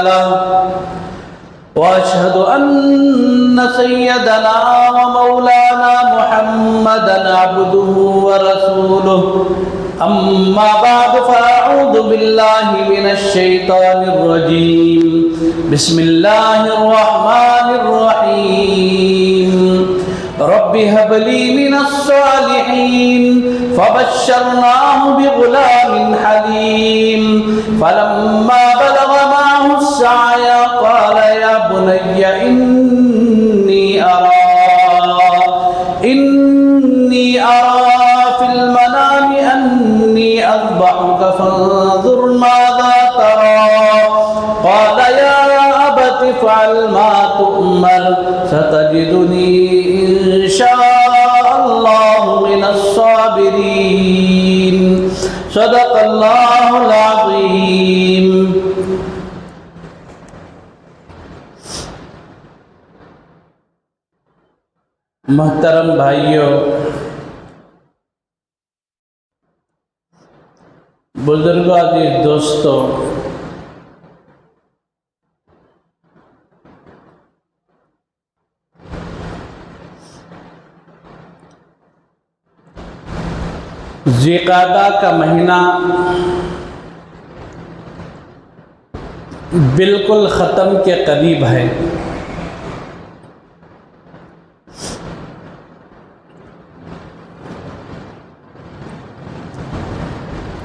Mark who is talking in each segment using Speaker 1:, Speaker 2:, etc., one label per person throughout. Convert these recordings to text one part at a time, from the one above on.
Speaker 1: له وأشهد أن سيدنا ومولانا محمدا عبده ورسوله أما بعد فأعوذ بالله من الشيطان الرجيم بسم الله الرحمن الرحيم رب هب لي من الصالحين فبشرناه بغلام حليم فلما بلغ معه السعي قال يا بني إني أرى في المنام أني أذبحك فانظر ماذا ترى قال يا أبت افعل ما تؤمر ستجدني إن شاء الله من الصابرين صدق الله العظيم. محترم بھائیوں، بزرگوں، عزیز دوستوں، ذی قعدہ کا مہینہ بالکل ختم کے قریب ہے.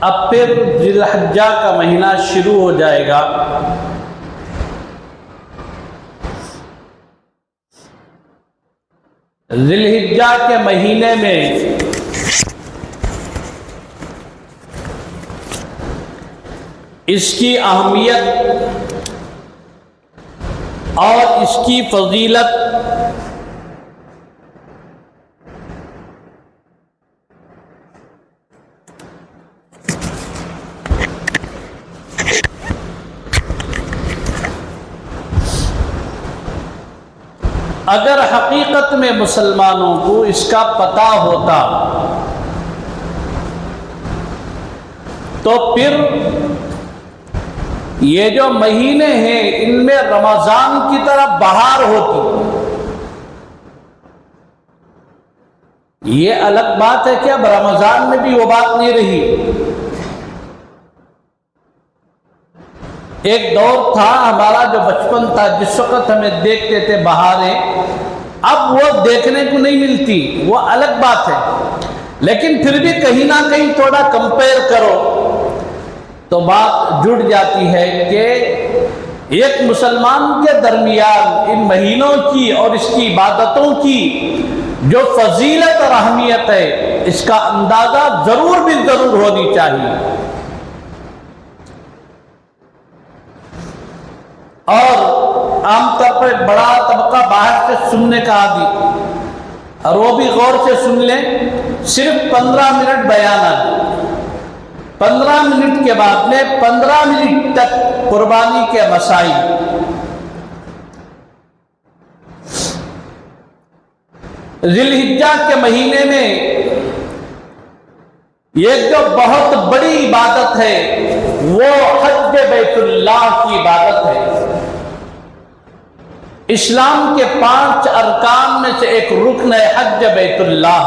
Speaker 1: اب پھر ذی الحجہ کا مہینہ شروع ہو جائے گا. ذی الحجہ کے مہینے میں اس کی اہمیت اور اس کی فضیلت اگر حقیقت میں مسلمانوں کو اس کا پتہ ہوتا تو پھر یہ جو مہینے ہیں ان میں رمضان کی طرح بہار ہوتی. یہ الگ بات ہے کہ اب رمضان میں بھی وہ بات نہیں رہی. ایک دور تھا ہمارا جو بچپن تھا، جس وقت ہمیں دیکھتے تھے بہاریں، اب وہ دیکھنے کو نہیں ملتی، وہ الگ بات ہے. لیکن پھر بھی کہیں نہ کہیں تھوڑا کمپیئر کرو تو بات جڑ جاتی ہے کہ ایک مسلمان کے درمیان ان مہینوں کی اور اس کی عبادتوں کی جو فضیلت اور اہمیت ہے، اس کا اندازہ ضرور بھی ضرور ہونی چاہیے. اور عام طور پر ایک بڑا طبقہ باہر سے سننے کا عادی، اور وہ بھی غور سے سن لیں. صرف 15 منٹ بیانات، 15 منٹ کے بعد میں 15 منٹ تک قربانی کے مسائل. ذی الحجہ کے مہینے میں یہ جو بہت بڑی عبادت ہے وہ حج بیت اللہ کی عبادت ہے. اسلام کے 5 ارکان میں سے ایک رکن ہے حج بیت اللہ.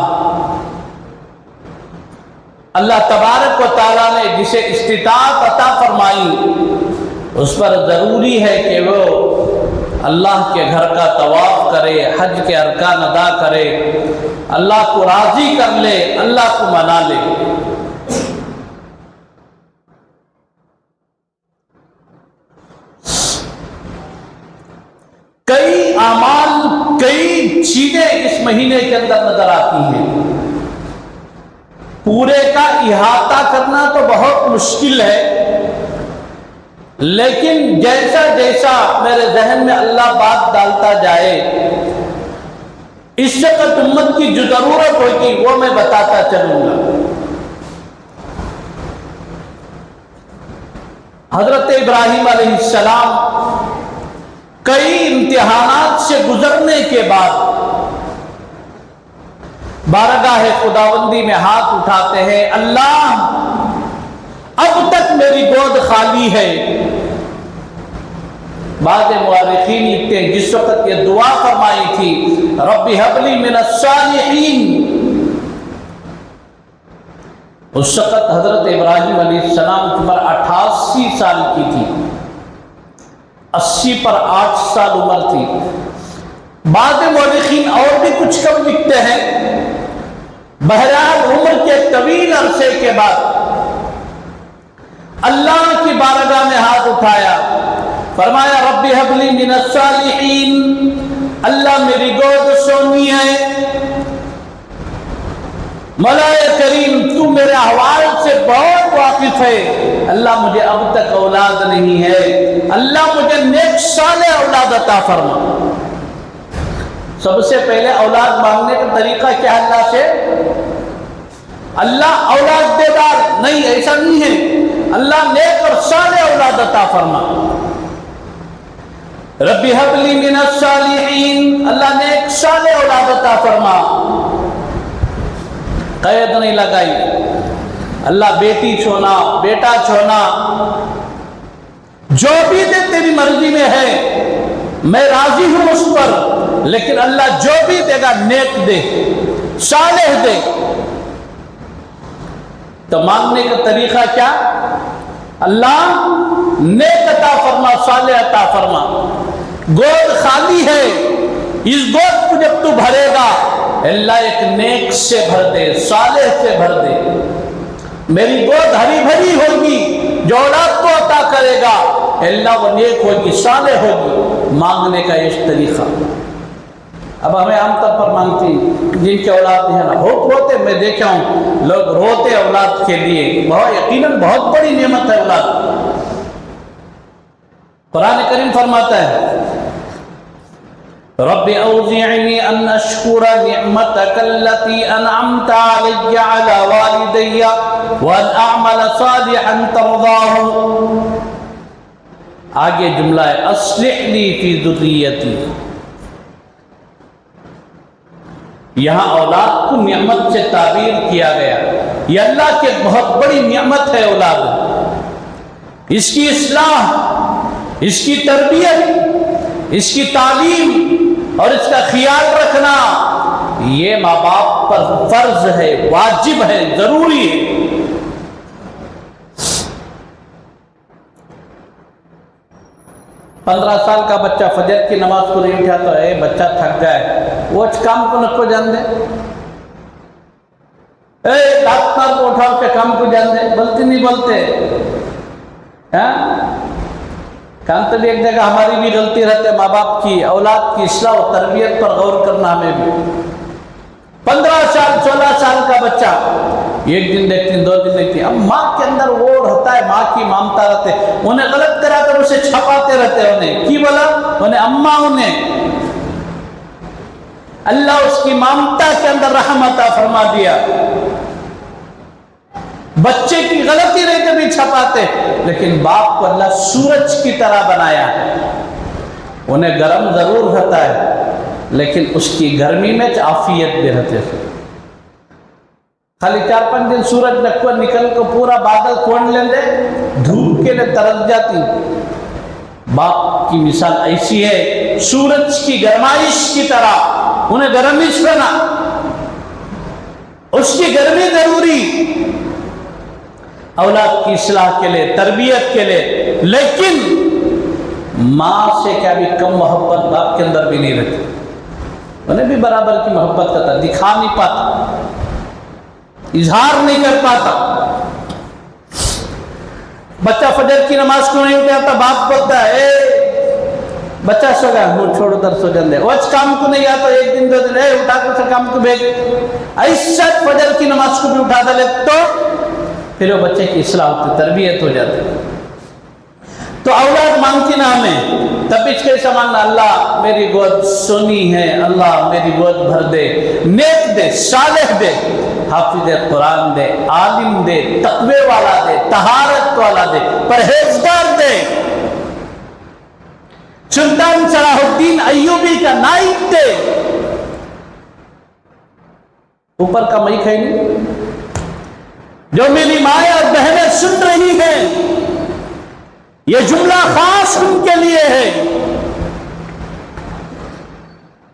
Speaker 1: اللہ تبارک و تعالیٰ نے جسے استطاعت عطا فرمائی اس پر ضروری ہے کہ وہ اللہ کے گھر کا طواف کرے، حج کے ارکان ادا کرے، اللہ کو راضی کر لے، اللہ کو منا لے. کئی اعمال، کئی چیزیں اس مہینے کے اندر نظر آتی ہیں. پورے کا احاطہ کرنا تو بہت مشکل ہے، لیکن جیسا جیسا میرے ذہن میں اللہ بات ڈالتا جائے، اس وقت امت کی جو ضرورت ہوگی وہ میں بتاتا چلوں گا. حضرت ابراہیم علیہ السلام کئی امتحانات سے گزرنے کے بعد بارگاہ خداوندی میں ہاتھ اٹھاتے ہیں، اللہ اب تک میری گود خالی ہے، بعض مورخین لکھتے ہیں جس وقت یہ دعا فرمائی تھی ربی حبلی من الصالحین، اس وقت حضرت ابراہیم علیہ السلام کی عمر 88 سال کی تھی، 80 پر 8 سال عمر تھی۔ بعض مورخین اور بھی کچھ کم لکھتے ہیں۔ بہرحال عمر کے طویل عرصے کے بعد اللہ کی بارگاہ میں ہاتھ اٹھایا، فرمایا ربی حبلی من الصالحین، اللہ میری گود سونی ہے، مولا کریم تو میرے احوال سے بہت واقف ہے، اللہ مجھے اب تک اولاد نہیں ہے، اللہ مجھے نیک صالح اولاد عطا فرما۔ سب سے پہلے اولاد مانگنے کا طریقہ کیا ہے اللہ سے؟ اللہ اولاد دے دار نہیں، ایسا نہیں ہے، اللہ نیک اور صالح اولاد عطا فرما۔ ربی حبلی من الصالحین، اللہ نیک صالح اولاد عطا فرما۔ قید نہیں لگائی، اللہ بیٹی چھونا بیٹا چھونا جو بھی دے تیری مرضی میں ہے، میں راضی ہوں اس پر، لیکن اللہ جو بھی دے گا نیک دے، صالح دے۔ تو مانگنے کا طریقہ کیا؟ اللہ نیک عطا فرما، صالح عطا فرما۔ گود خالی ہے، اس گود کو جب تو بھرے گا اللہ ایک نیک سے بھر دے، صالح سے بھر دے۔ میری گود ہری بھری ہوگی، جو اولاد کو عطا کرے گا اللہ وہ نیک ہوگی، صالح ہوگی۔ مانگنے کا یہ طریقہ۔ اب ہمیں عام طور پر مانگتے ہیں جن کے اولاد نہیں ہے نا، بہت روتے، میں دیکھا ہوں لوگ روتے اولاد کے لیے، بہت یقیناً بہت بڑی نعمت ہے اولاد۔ قرآن کریم فرماتا ہے رب اوزعنی ان اشکر نعمتک التي انعمت علی وعلی والدی وان اعمل صالحا ترضاه۔ آگے جملہ ہے اصلح لی فی ذریتی، یہاں اولاد کو نعمت سے تعبیر کیا گیا، یہ اللہ کی بہت بڑی نعمت ہے اولاد۔ اس کی اصلاح، اس کی تربیت، اس کی تعلیم اور اس کا خیال رکھنا یہ ماں باپ پر فرض ہے، واجب ہے، ضروری ہے۔ پندرہ سال کا بچہ فجر کی نماز کو نہیں اٹھا تو اے بچہ تھک گئے، وہ کام کو نہ کو جان دے، اے ڈاکٹر کو اٹھاؤ کے کام کو جان دے، بولتے نہیں بولتے؟ کام تو بھی ایک جگہ ہماری بھی غلطی رہتے، ماں باپ کی اولاد کی اصلاح و تربیت پر غور کرنا ہمیں بھی۔ 15 سال 16 سال کا بچہ ایک دن دیکھتے ہیں، 2 دن دیکھتے ہیں، اب ماں کے اندر وہ رہتا ہے، ماں کی مامتا رہتے، انہیں غلط کرا کر اسے چھپاتے رہتے، انہیں کی بولا، انہیں اماں، انہیں اللہ اس کی مامتا کے اندر رحمت فرما دیا۔ بچے کی غلطی نہیں کبھی چھپاتے، لیکن باپ کو اللہ سورج کی طرح بنایا ہے، انہیں گرم ضرور رہتا ہے لیکن اس کی گرمی میں عافیت بھی رہتے ہیں۔ خالی 4-5 دن سورج نکو نکل کو پورا بادل کون لیں دے، دھوپ کے لئے ترس جاتی۔ باپ کی مثال ایسی ہے، سورج کی گرمائش کی طرح، انہیں گرمش بنا، اس کی گرمی ضروری اولاد کی اصلاح کے لیے، تربیت کے لیے، لیکن ماں سے کیا بھی کم محبت باپ کے اندر بھی نہیں رہتی، انہیں بھی برابر کی محبت کرتا، دکھا نہیں پاتا، اظہار نہیں کر پاتا۔ بچہ فجر کی نماز کو نہیں اٹھاتا، باپ بولتا ہے اے بچہ سو گیا، وہ چھوڑ ادھر سو جان دے، وچ کام کو نہیں آتا، 1 دن 2 دن، اے اٹھا کر سے کام کو بھیج، ایسا فجر کی نماز کو بھی اٹھا دے تو پھر وہ بچے کی اصلاح ہوتی، تربیت ہو جاتی۔ تو اولاد مانگتی نہ ہمیں، تب اس کے سمانا اللہ میری گود سونی ہے، اللہ میری گود بھر دے، نیک دے، صالح دے، حافظ قرآن دے، عالم دے، تقوی والا دے، طہارت والا دے، پرہیزگار دے۔ سلطان صلاح الدین ایوبی کا نائب دے، اوپر کا مئی کھائی نہیں، جو میری مائیں اور بہنیں سن رہی ہیں، یہ جملہ خاص ان کے لیے ہے۔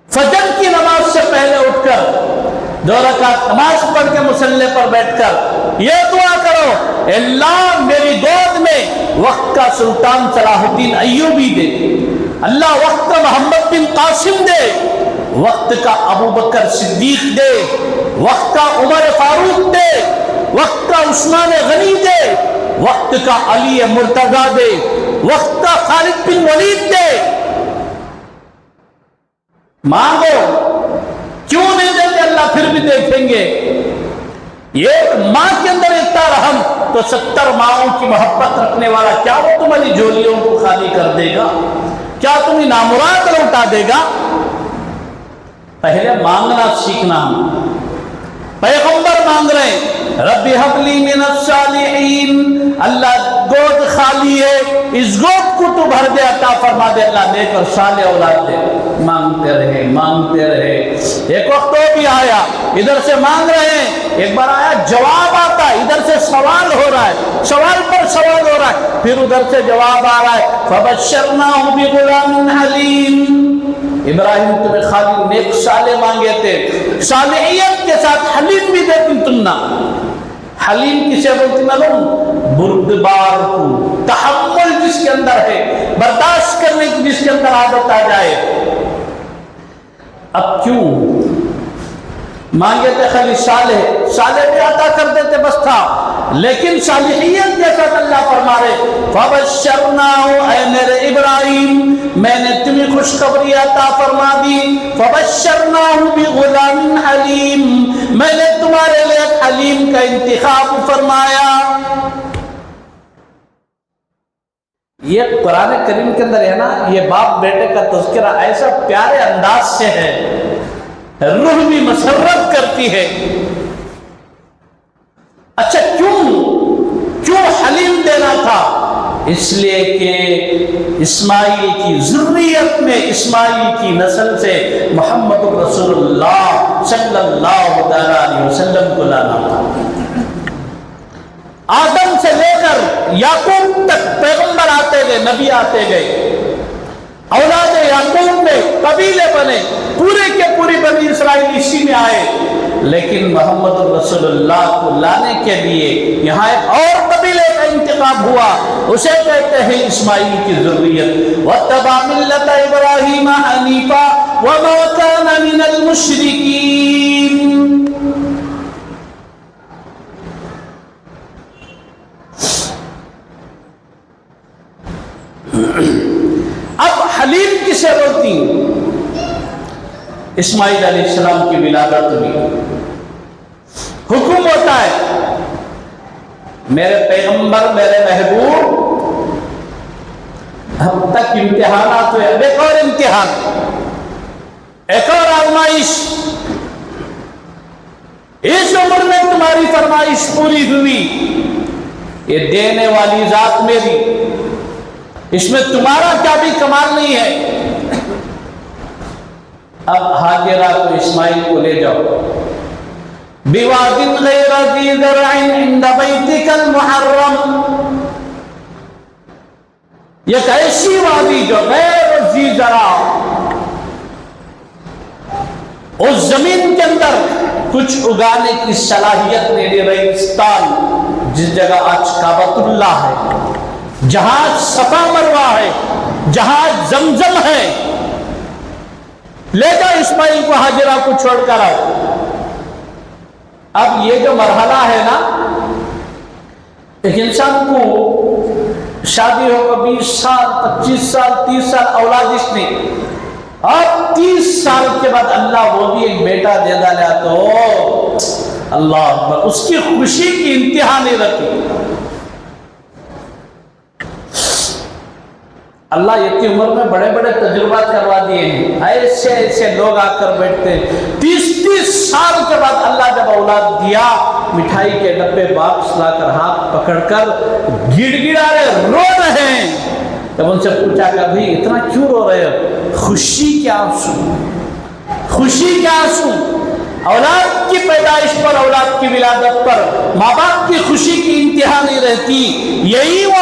Speaker 1: فجر کی نماز سے پہلے اٹھ کر 2 رکعت نماز پڑھ کے مصلی پر بیٹھ کر یہ دعا کرو، اللہ میری گود میں وقت کا سلطان صلاح الدین ایوبی دے، اللہ وقت کا محمد بن قاسم دے، وقت کا ابو بکر صدیق دے، وقت کا عمر فاروق دے، وقت کا عثمان غنی دے، وقت کا علی مرتضی دے، وقت کا خالد بن ولید دے۔ مانگو، کیوں نہیں دیتے؟ اللہ پھر بھی دیکھیں گے۔ ایک ماں کے اندر اتنا رحم تو 70 ماؤں کی محبت رکھنے والا کیا وہ تمہاری جھولیوں کو خالی کر دے گا؟ کیا تمہیں نامراد لوٹا دے گا؟ پہلے مانگنا سیکھنا۔ پیغمبر مانگ رہے ہیں رب حب لی من الصالحین، اللہ گود خالی ہے، اس گود کو تو بھر دے، عطا فرما دے، اللہ نیک اور صالح اولاد دے۔ مانگتے رہے مانگتے رہے، ایک وقت وہ بھی آیا ادھر سے مانگ رہے ہیں، ایک بار آیا جواب آتا ہے، ادھر سے سوال ہو رہا ہے، سوال پر سوال ہو رہا ہے، پھر ادھر سے جواب آ رہا ہے فبشرناہ بغلام حلیم۔ ابراہیم تمہیں خالی نیک صالح مانگے تھے، صالحیت کے ساتھ حلیم بھی دیتی تم نہ۔ حلیم کسے بولتی معلوم؟ بردبار کو، تحمل جس کے اندر ہے، برداشت کرنے کی جس کے اندر عادت آ جائے۔ اب کیوں مانگے تھے خالی صالح، صالح بھی عطا کر دیتے بس تھا، لیکن صالحیت جیسا اللہ فرما رہے فبشرناہ، اے میرے ابراہیم میں نے تمہیں خوشخبری عطا فرما دی، فبشرناہ بغلام حلیم، میں نے تمہارے لیے حلیم کا انتخاب فرمایا۔ یہ قرآن کریم کے اندر ہے نا، یہ باپ بیٹے کا تذکرہ ایسا پیارے انداز سے ہے، روح بھی مسرت کرتی ہے۔ اچھا کیوں حلیم دینا تھا؟ اس لیے کہ اسماعیل کی ذریت میں، اسماعیل کی نسل سے محمد رسول اللہ صلی اللہ علیہ وسلم کو لانا تھا۔ آدم سے لے کر یعقوب تک پیغمبر آتے گئے، نبی آتے گئے، اولاد یعقوب میں قبیلے بنے، پورے کے پوری بنی اسرائیل اسی میں آئے، لیکن محمد رسول اللہ کو لانے کے لیے یہاں ایک اور قبیلے کا انتخاب ہوا، اسے کہتے ہیں اسماعیل کی ذریت۔ وَاتَّبَعَ مِلَّةَ إِبْرَاهِيمَ حَنِيفًا وَمَا كَانَ مِنَ الْمُشْرِكِينَ۔ اب حلیم کسے بولتی؟ اسماعیل علیہ السلام کی ولادت ہوئی، حکم ہوتا ہے میرے پیغمبر، میرے محبوب، اب تک امتحانات ہوئے، اب ایک اور امتحان، ایک اور آزمائش، اس عمر میں تمہاری فرمائش پوری ہوئی، یہ دینے والی ذات میری، اس میں تمہارا کیا بھی کمال نہیں ہے۔ اب ہاجرہ کو اسماعیل کو لے جاؤ، بواد غیر ذی زرع عند بیتک المحرم، یہ ایسی وادی جو غیر ذی زرع، اس زمین کے اندر کچھ اگانے کی صلاحیت نہیں، ریگستان، جس جگہ آج کعبۃ اللہ ہے، جہاں صفا مروہ ہے، جہاں زمزم ہے، لے جاؤ اسماعیل کو، ہاجرہ کو چھوڑ کر آؤ۔ اب یہ جو مرحلہ ہے نا، ایک انسان کو شادی ہو کر 20 سال 25 سال 30 سال اولاد اس نے، اور 30 سال کے بعد اللہ وہ بھی ایک بیٹا دے ڈالا تو اللہ اکبر، اس کی خوشی کی انتہا نہیں رکھی۔ اللہ اتنی عمر میں بڑے بڑے تجربات کروا دیے ہیں، ایسے ایسے لوگ آ کر بیٹھتے ہیں، 30 سال کے بعد اللہ جب اولاد دیا، مٹھائی کے ڈبے باکس لا کر ہاتھ پکڑ کر گڑ گڑا رہے، رو رہے ہیں۔ جب ان سے پوچھا کہ بھائی اتنا کیوں رو رہے ہو؟ خوشی کے آنسو، خوشی کے آنسو، اولاد کی پیدائش پر، اولاد کی ولادت پر ماں باپ کی خوشی کی انتہا نہیں رہتی۔ یہی وہ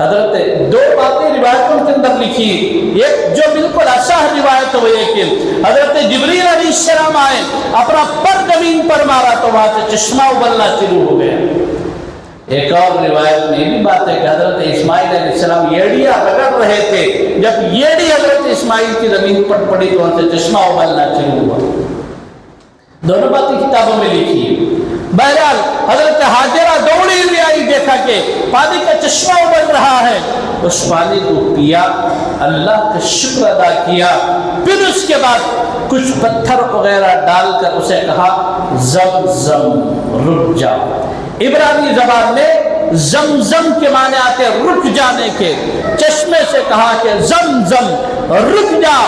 Speaker 1: حضرت دو باتیں روایتوں کے اندر لکھی، ایک جو بالکل اصح روایت ہے وہ یہ کہ حضرت جبریل علیہ السلام آئے، اپنا پر زمین پر مارا تو وہاں سے چشمہ ابلنا شروع ہو گیا۔ ایک اور روایت میں یہ بھی بات ہے کہ حضرت اسماعیل علیہ السلام ایڑیاں رگڑ رہے تھے، جب ایڑی حضرت اسماعیل کی زمین پر پڑی تو وہاں سے چشمہ ابلنا شروع ہوا۔ دونوں باتیں کتابوں میں لکھی ہے۔ بہرحال حضرت حاجرہ دوڑی ہوئی آئی، دیکھا کہ پانی کا چشمہ ابل رہا ہے، اس پانی کو پیا، اللہ کا شکر ادا کیا، پھر اس کے بعد کچھ پتھر وغیرہ ڈال کر اسے کہا زمزم رک جا۔ عبرانی زبان میں زمزم کے معنی آتے رک جانے کے، چشمے سے کہا کہ زمزم رک جا،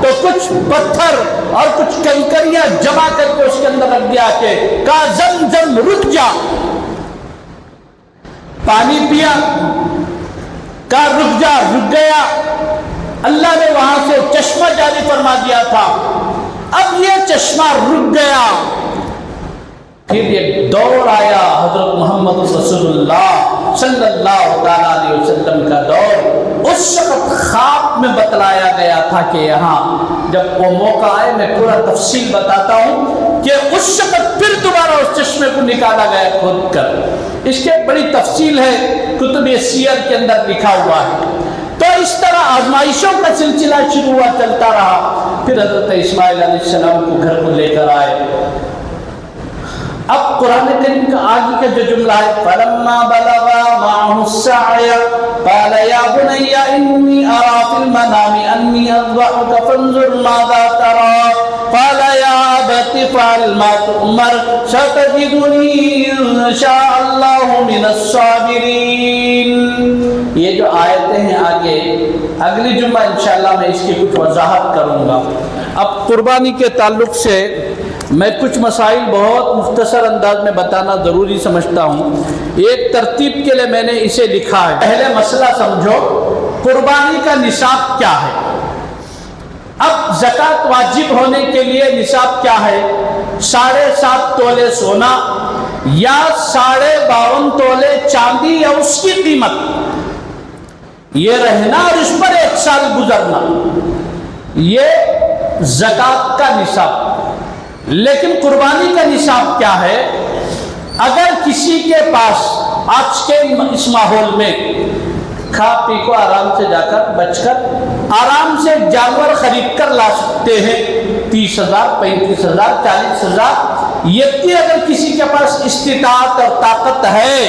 Speaker 1: تو کچھ پتھر اور کچھ کنکریاں جمع کر کے اس کے اندر رکھ دیا کہ کہا زمزم رک جا، پانی پیا، کہا رک جا، رک گیا۔ اللہ نے وہاں سے چشمہ جاری فرما دیا تھا، اب یہ چشمہ رک گیا۔ پھر ایک دور آیا، حضرت محمد رسول اللہ صلی اللہ علیہ وسلم کا دور۔ اس وقت خواب میں بتلایا گیا تھا کہ یہاں جب وہ موقع آئے میں پورا تفصیل بتاتا ہوں کہ اس وقت پھر دوبارہ اس چشمے کو نکالا گیا کھود کر۔ اس کی بڑی تفصیل ہے، کتب سیر کے اندر لکھا ہوا ہے۔ تو اس طرح آزمائشوں کا سلسلہ شروع ہوا، چلتا رہا۔ پھر حضرت اسماعیل علیہ السلام کو گھر کو لے کر آئے۔ اب قرآن کریم کا آگے کا جو جملہ ہے فَلَمَّا بَلَغَا مَعَهُ السَّعْيَ قَالَ يَا بُنَيَّ إِنِّي أَرَىٰ فِي الْمَنَامِ أَنِّي أَذْبَحُكَ فَانظُرْ مَاذَا تَرَىٰ قَالَ يَا أَبَتِ افْعَلْ مَا تُؤْمَرُ سَتَجِدُنِي إِن شَاءَ اللَّهُ مِنَ الصَّابِرِينَ۔ یہ جو آیتیں ہیں آگے، اگلی جمعہ انشاءاللہ میں اس کی کچھ وضاحت کروں گا۔ اب قربانی کے تعلق سے میں کچھ مسائل بہت مختصر انداز میں بتانا ضروری سمجھتا ہوں، ایک ترتیب کے لیے میں نے اسے لکھا ہے۔ پہلے مسئلہ سمجھو، قربانی کا نصاب کیا ہے؟ اب زکوٰۃ واجب ہونے کے لیے نصاب کیا ہے؟ 7.5 تولے سونا یا 52.5 تولے چاندی یا اس کی قیمت، یہ رہنا اور اس پر 1 سال گزرنا، یہ زکوٰۃ کا نصاب۔ لیکن قربانی کا نصاب کیا ہے؟ اگر کسی کے پاس آج کے اس ماحول میں کھا پی کو آرام سے جا کر بچ کر آرام سے جانور خرید کر لا سکتے ہیں، 30,000 35,000 40,000، یہ اگر کسی کے پاس استطاعت اور طاقت ہے،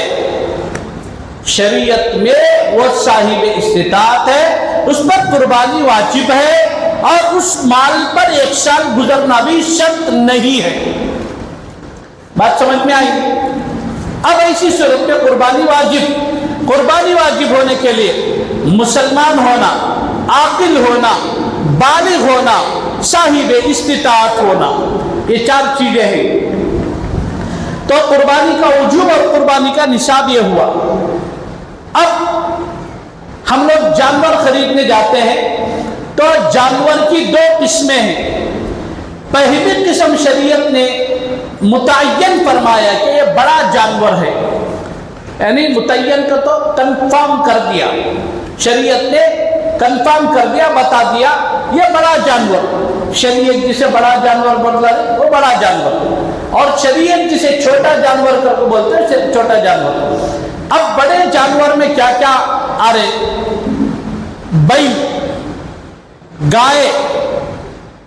Speaker 1: شریعت میں وہ صاحب استطاعت ہے، اس پر قربانی واجب ہے، اور اس مال پر 1 سال گزرنا بھی شرط نہیں ہے۔ بات سمجھ میں آئی؟ اب ایسی صورت میں قربانی واجب ہونے کے لیے مسلمان ہونا، عاقل ہونا، بالغ ہونا، صاحب استطاعت ہونا، یہ 4 چیزیں ہیں۔ تو قربانی کا وجوب اور قربانی کا نصاب یہ ہوا۔ اب ہم لوگ جانور خریدنے جاتے ہیں تو جانور کی 2 قسمیں ہیں۔ پہلی قسم شریعت نے متعین فرمایا کہ یہ بڑا جانور ہے، یعنی متعین کا تو کنفرم کر دیا، شریعت نے کنفرم کر دیا، بتا دیا یہ بڑا جانور۔ شریعت جسے بڑا جانور بولا ہے وہ بڑا جانور، اور شریعت جسے چھوٹا جانور کر کے بولتے ہیں چھوٹا جانور۔ اب بڑے جانور میں کیا کیا آ رہے؟ بیل، گائے،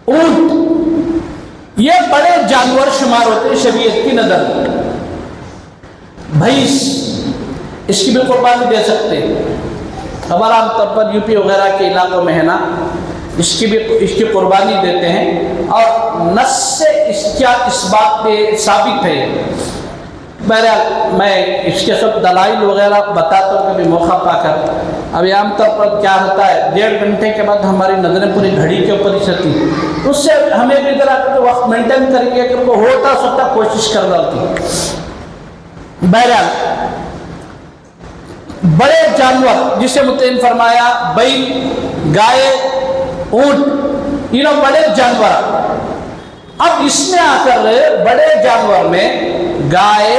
Speaker 1: اونٹ، یہ بڑے جانور شمار ہوتے ہیں شریعت کی نظر میں۔ بھینس، اس کی بھی قربانی دے سکتے ہیں، ہمارا عام طور پر یو پی وغیرہ کے علاقوں میں ہے نا، اس کی قربانی دیتے ہیں، اور نص سے اس بات پہ ثابت ہے۔ بہرحال میں اس کے سب دلائل وغیرہ بتاتا ہوں کبھی موقع پا کر۔ ابھی عام طور پر کیا ہوتا ہے، 1.5 گھنٹے کے بعد ہماری نظریں پوری گھڑی کے اوپر ہی چلتی ہیں، اس سے ہمیں بھی ذرا وقت مینٹین کریں گے کہ وہ ہوتا سکتا کوشش کر رہا ہوتی۔ بہرحال بڑے جانور جسے متعین فرمایا، بیل، گائے، اونٹ، یہ بڑے جانور۔ اب اس میں آ کر بڑے جانور میں گائے،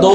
Speaker 1: 2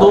Speaker 1: 2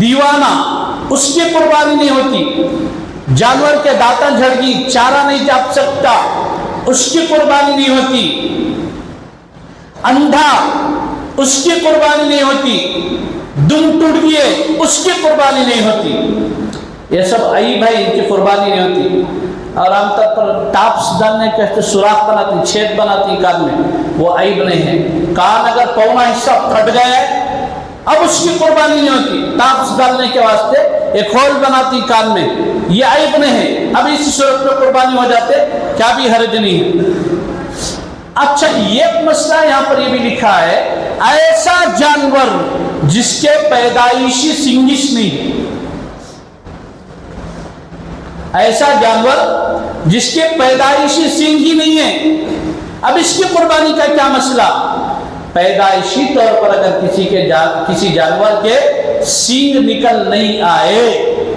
Speaker 1: دیوانہ اس کی قربانی نہیں ہوتی، جانور کے دانتیں جھڑ گئی چارہ نہیں چاپ سکتا اس کی قربانی نہیں ہوتی، اندھا اس کی قربانی نہیں ہوتی، دم ٹوٹ گئے اس کی قربانی نہیں ہوتی، یہ سب عیب ہے، ان کی قربانی نہیں ہوتی۔ اور عام طور پر ٹاپس ڈالنے کے سوراخ بناتی، چھید بناتی کان میں، وہ عیب نہیں ہے۔ کان اگر پونا حصہ پھٹ گیا ہے اب اس کی قربانی نہیں ہوتی، ٹاپس ڈالنے کے واسطے ایک ہول بناتی کان میں، یہ عیب نہیں ہے، اب اسی صورت میں قربانی ہو جاتے، کیا بھی حرج نہیں ہے۔ اچھا یہ مسئلہ یہاں پر یہ بھی لکھا ہے، ایسا جانور جس کے پیدائشی سنگش نہیں، ایسا جانور جس کے پیدائشی سینگ ہی نہیں ہے، اب اس کی قربانی کا کیا مسئلہ؟ پیدائشی طور پر اگر کسی جانور کے سینگ نکل نہیں آئے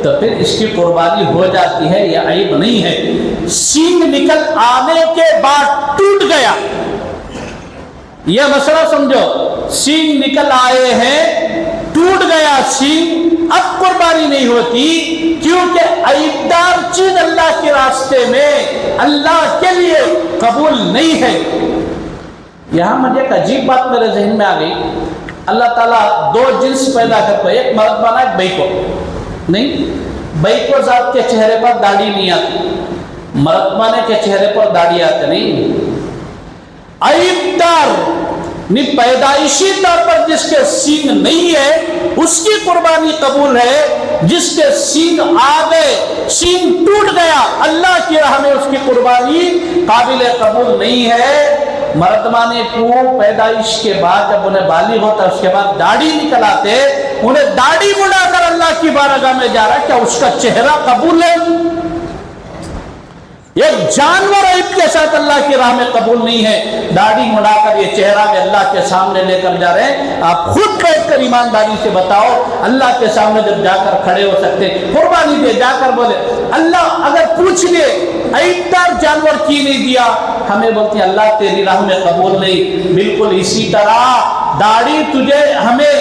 Speaker 1: تو پھر اس کی قربانی ہو جاتی ہے، یہ عیب نہیں ہے۔ سینگ نکل آنے کے بعد ٹوٹ گیا، یہ مسئلہ سمجھو، سینگ نکل آئے ہیں ٹوٹ گیا سینگ، اب قربانی نہیں ہوتی، کیونکہ عیبدار چیز اللہ کے راستے میں اللہ کے لیے قبول نہیں ہے۔ یہاں مجھے ایک عجیب بات میرے ذہن میں آ گئی، اللہ تعالیٰ دو جنس پیدا کرتا ہے، ایک مرد بنا ایک بیکو، نہیں بیکو ذات کے چہرے پر داڑھی نہیں آتی، مرد بنے کے چہرے پر داڑھی آتے نہیں۔ عیبدار پیدائشی طور پر جس کے سینگ نہیں ہے اس کی قربانی قبول ہے، جس کے سینگ آ گئے سینگ ٹوٹ گیا اللہ کی راہ میں اس کی قربانی قابل قبول نہیں ہے۔ مردمانے کو پیدائش کے بعد جب انہیں بالغ ہوتا ہے اس کے بعد داڑھی نکل آتے، انہیں داڑھی مڑا کر اللہ کی بارگاہ میں جا رہا ہے، کیا اس کا چہرہ قبول ہے؟ ایک جانور عیب کے ساتھ اللہ کی راہ میں قبول نہیں ہے، داڑھی مڑا کر یہ چہرہ میں اللہ کے سامنے لے کر جا رہے ہیں۔ آپ خود بیٹھ کر ایمانداری سے بتاؤ، اللہ کے سامنے جب جا کر کھڑے ہو سکتے، قربانی دے جا کر بولے اللہ، اگر پوچھ لے عیبدار جانور کی نہیں دیا، ہمیں بولتے ہیں اللہ تیری راہ میں قبول نہیں۔ بالکل اسی طرح داڑھی تجھے ہمیں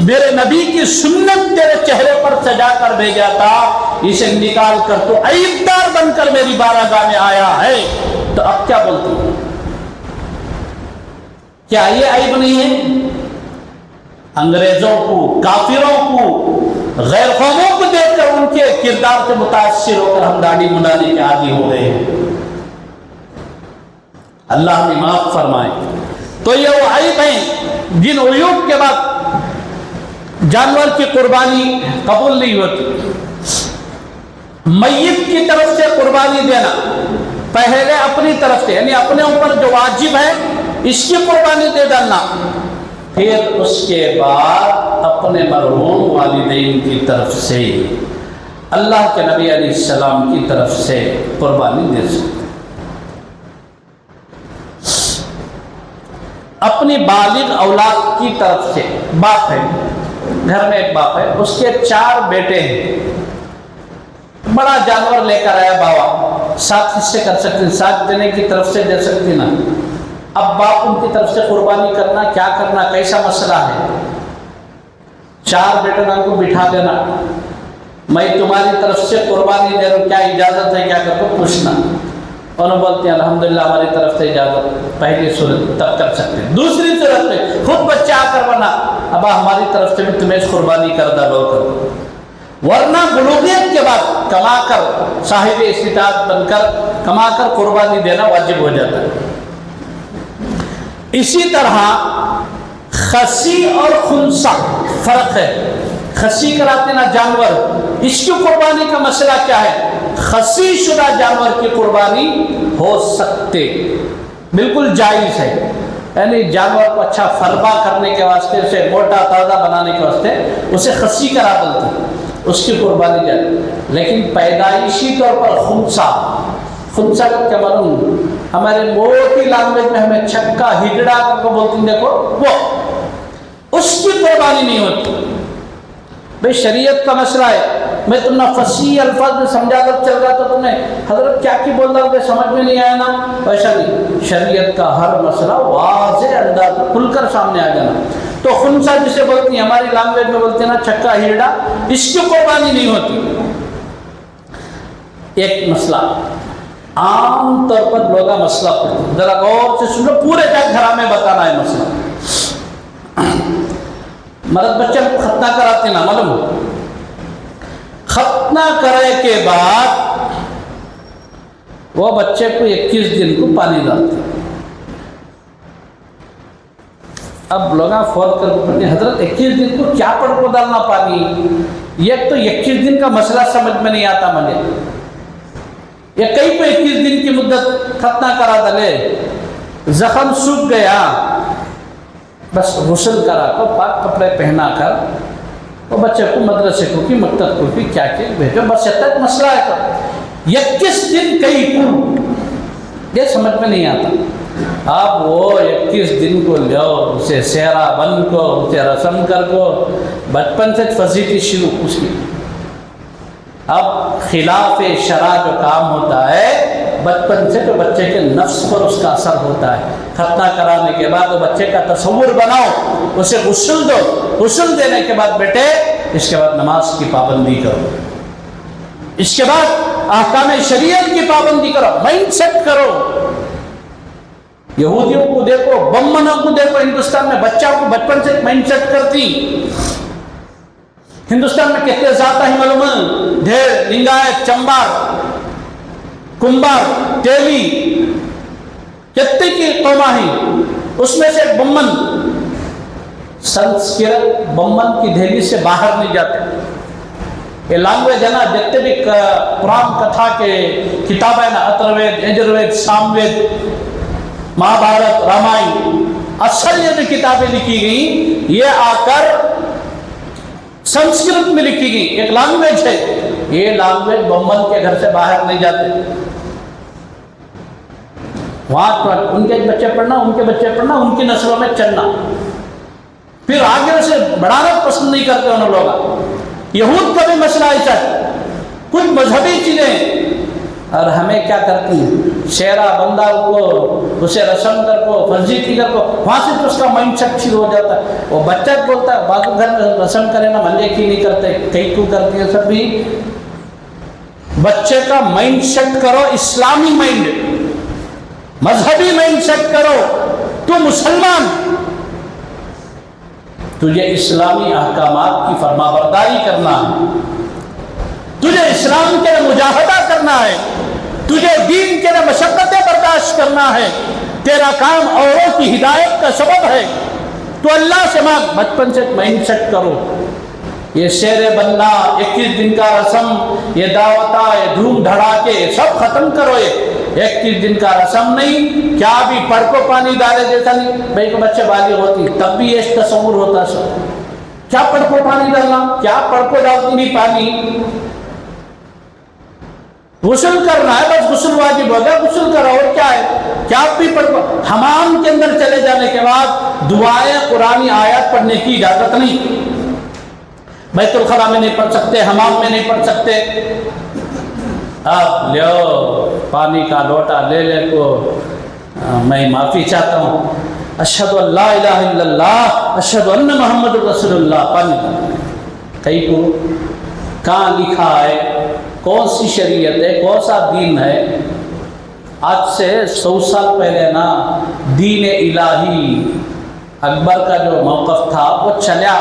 Speaker 1: میرے نبی کی سنت تیرے چہرے پر سجا کر بھیجا تھا، اسے نکال کر تو عیبدار بن کر میری بارگاہ میں آیا ہے، تو اب کیا بولتی؟ کیا یہ عیب نہیں ہے؟ انگریزوں کو، کافروں کو، غیر قوموں کو دیکھ کر ان کے کردار سے متاثر ہو کر ہم داڑھی منڈانے کے عادی ہو گئے ہیں، اللہ ہمیں معاف فرمائے۔ تو یہ وہ عیب ہیں جن عیوب کے بعد جانور کی قربانی قبول نہیں ہوتی۔ میت کی طرف سے قربانی دینا، پہلے اپنی طرف سے یعنی اپنے اوپر جو واجب ہے اس کی قربانی دے ڈالنا، پھر اس کے بعد اپنے مرحوم والدین کی طرف سے، اللہ کے نبی علیہ السلام کی طرف سے قربانی دے سکتے۔ اپنی بالغ اولاد کی طرف سے، باپ ہے گھر میں، ایک باپ ہے، اس کے 4 بیٹے ہیں، بڑا جانور لے کر آیا بابا، 7 حصے کر سکتے، 7 دینے کی طرف سے دے سکتی نا، اب باپ ان کی طرف سے قربانی کرنا، کیا کرنا، کیسا مسئلہ ہے؟ 4 بیٹوں کو بٹھا دینا، میں تمہاری طرف سے قربانی دے رہا ہوں، کیا اجازت ہے، کیا کرتے ہو پوچھنا، انہوں بولتے ہیں الحمدللہ ہماری طرف سے اجازت، پہلی صورت تب کر سکتے ہیں۔ دوسری صورت میں خود بچہ آ کر بنا، ابا ہماری طرف سے بھی تمہیں قربانی کردہ لو کر، ورنہ بلوغیت کے بعد کما کر صاحب استطاعت بن کر کما کر قربانی دینا واجب ہو جاتا ہے۔ اسی طرح خصی اور خنثی فرق ہے، خصی کراتے نا جانور، اس کی قربانی کا مسئلہ کیا ہے؟ خصی شدہ جانور کی قربانی ہو سکتے، بالکل جائز ہے، یعنی جانور کو اچھا فربا کرنے کے واسطے، اسے موٹا تازہ بنانے کے واسطے اسے خصی کرا دیتے، اس کی قربانی جائز۔ لیکن پیدائشی طور پر خنثی کا کیا معلوم؟ ہمارے موٹی لینگویج میں ہمیں چھکا ہجڑا کر کو بولتے ہیں، دیکھو وہ، اس کی قربانی نہیں ہوتی۔ بھئی شریعت کا مسئلہ ہے، میں تم نے فصیح الفاظ میں سمجھا کر چل رہا تھا، تم نے حضرت کیا کی بول رہا تھا سمجھ میں نہیں آیا نا، ایسا نہیں، شریعت کا ہر مسئلہ واضح انداز میں کھل کر سامنے آ جانا۔ تو خنسا جسے بولتی ہیں ہماری لینگویج میں بولتے ہیں نا چھکا ہیرڈا، اس کی قربانی نہیں ہوتی۔ ایک مسئلہ عام طور پر لوگ مسئلہ پڑھتے ہیں، ذرا غور سے سنو، پورے جگ گھر میں بتانا ہے مسئلہ۔ مرد بچے کو ختنہ کراتے نا، معلوم ہو، ختنہ کرے کے بعد وہ بچے کو 21 دن کو پانی ڈالتے ہیں۔ اب لوگ فون کر پڑھتے ہیں حضرت 21 دن کو کیا پڑھ کو ڈالنا پانی؟ یہ تو 21 دن کا مسئلہ سمجھ میں نہیں آتا مجھے، یہ کئی کو 21 دن کی مدت ختنہ کرا ڈالے، زخم سوکھ گیا، بس غسل کرا کر پاک کپڑے پہنا کر وہ بچے کو مدرسے کو کی مکتب کو کی کیا کہ بھیجو، بس یہ تک مسئلہ ہے۔ تو 21 دن کئی کو یہ سمجھ میں نہیں آتا۔ آپ وہ 21 دن کو لو، اسے سہرا بند کو، اسے رسم کر کو، بچپن سے فضیلت شروع اس کی۔ اب خلاف شرع جو کام ہوتا ہے بچپن سے، تو بچے کے نفس پر اس کا اثر ہوتا ہے۔ ختنہ کرانے کے بعد وہ بچے کا تصور بناؤ، اسے غسل دو، غسل دینے کے بعد بیٹے اس کے بعد نماز کی پابندی کرو، اس کے بعد احکام شریعت کی پابندی کرو، مائنڈ سیٹ کرو۔ یہودیوں کو دیکھو، بمنوں کو دیکھو، ہندوستان میں بچہ کو بچپن سے مائنڈ سیٹ کرتی۔ ہندوستان میں کتنے ذات ہیں معلوم ہے؟ ڈھیر، لنگایت، چمبار، کمبار، تیلی، کتنے کی قوماں ہیں، اس میں سے بمن، سنسکرت بمن کی دہلی سے باہر نہیں جاتے۔ یہ لینگویج ہے نا، جتنے بھی قرآن کتھا کے کتاب ہے نا، اتروید، یجروید، ساموید، مہابھارت، رامائن، اصل یہ جو کتابیں لکھی گئیں یہ آ کر سنسکرت میں لکھی گئی، ایک لینگویج ہے، یہ لینگویج بمن کے گھر سے باہر نہیں جاتے۔ وہاں ان کے بچے پڑھنا، ان کے بچے پڑھنا، ان کی نسلوں میں چلنا، پھر آگے اسے بڑھانا پسند نہیں کرتے انہوں لوگ۔ یہود کا بھی مسئلہ ایسا ہے، کچھ مذہبی چیزیں، اور ہمیں کیا کرتی ہیں، شیرہ بندہ کو، اسے رسم کر کو، فرضی کر کو، وہاں سے تو اس کا مائنڈ سیٹ شروع ہو جاتا ہے۔ وہ بچہ بولتا ہے بعض گھر میں رسم کرے نا، منجے کی نہیں کرتے، کئی کو کرتی ہیں سب بھی۔ بچے کا مائنڈ سیٹ کرو اسلامی مائنڈ، مذہبی مائنڈ سیٹ کرو، تو مسلمان، تجھے اسلامی احکامات کی فرما برداری کرنا ہے، تجھے اسلام کے لیے مجاہدہ کرنا ہے، تجھے دین کے لیے مشقتیں برداشت کرنا ہے، تیرا کام اوروں کی ہدایت کا سبب ہے، تو اللہ سے مانگ، بچپن سے مائنڈ سیٹ کرو۔ یہ شیر بننا، 21 دن کا رسم، یہ دعوتہ، یہ دھوم دھڑاکے سب ختم کرو۔ یہ 21 دن کا رسم نہیں، کیا بھی پڑھ کو پانی ڈالے دیتا نہیں، بھائی کو بچے بالغ ہوتی تب بھی یہ تصور ہوتا سب، کیا پڑھ کو پانی ڈالنا، کیا پڑھ کو ڈالتی نہیں پانی، غسل کرنا ہے، بس غسل واجب ہو گیا، غسل کرو، اور کیا ہے، کیا بھی پڑھ کو۔ حمام کے اندر چلے جانے کے بعد دعائیں قرآنی آیات پڑھنے کی اجازت نہیں، بیت الخلا میں نہیں پڑھ سکتے، حمام میں نہیں پڑھ سکتے۔ اب لیو پانی کا لوٹا لے لے کو، میں معافی چاہتا ہوں، اشہد ان لا الہ الا اللہ، اشہد ان محمد رسول اللہ، پانی کئی کو کہاں لکھا ہے، کون سی شریعت ہے، کون سا دین ہے؟ آج سے 100 سال پہلے نا دین الہی اکبر کا جو موقف تھا وہ چلا،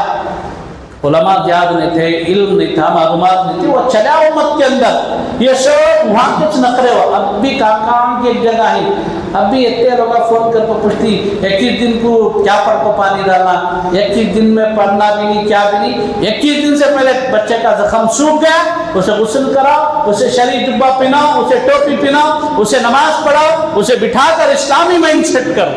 Speaker 1: علماء زیاد نہیں تھے، علم نہیں تھا، معلومات نہیں تھی، وہ چلا امت کے اندر، یہ سب وہاں کچھ نخرے ہو۔ اب بھی کہاں کی ایک جگہ ہے، اب بھی اتنے لوگ فون کر کو پوچھتی 21 دن کو کیا پڑھ کو پانی ڈالنا، 21 دن میں پڑھنا بھی نہیں، کیا بھی نہیں۔ 21 دن سے پہلے بچے کا زخم سوکھ گیا، اسے غسل کراؤ، اسے شرعی جبہ پہناؤ، اسے ٹوپی پہناؤ، اسے نماز پڑھاؤ، اسے بٹھا کر اسلامی مائنڈ سیٹ کرو۔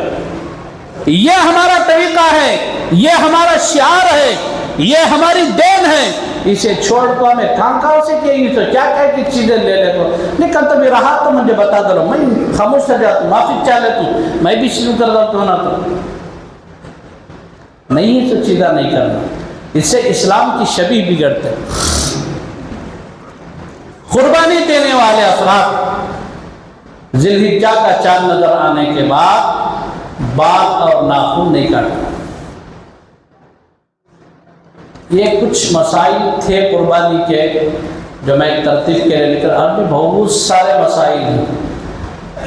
Speaker 1: یہ ہمارا طریقہ ہے، یہ ہمارا شعار ہے، یہ ہماری دین ہے۔ اسے چھوڑ کو ہمیں کھانکاؤ سے کیا کی چیزیں لے لے کو نہیں کرتا بھی رہا تو مجھے بتا دو، میں خاموش ہو جاتا ہوں، معافی چاہ لیتا ہوں، میں بھی شروع کر دیتا ہوں نا، تو نہیں تو چیزیں نہیں کرنا، اس سے اسلام کی شبیہ بگڑتے۔ قربانی دینے والے افراد ذی الحجہ کا چاند نظر آنے کے بعد بال اور ناخن نہیں کاٹنا، یہ کچھ مسائل تھے قربانی کے جو میں ایک ترتیب کے لیے لکھ رہا ہوں. بہت سارے مسائل ہیں.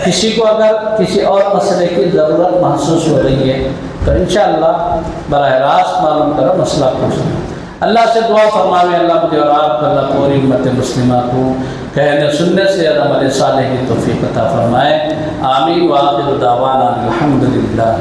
Speaker 1: کسی کو اگر کسی اور مسئلے کی ضرورت محسوس ہو رہی ہے تو انشاءاللہ براہ راست معلوم کرو، مسئلہ پوچھنا. اللہ سے دعا فرماوے اللہ مجھے اور آپ کو، اللہ پوری امت مسلمہ کو کہنے سننے سے عمل صالح کی توفیق عطا فرمائے. آمین. وآخر دعوانا الحمدللہ.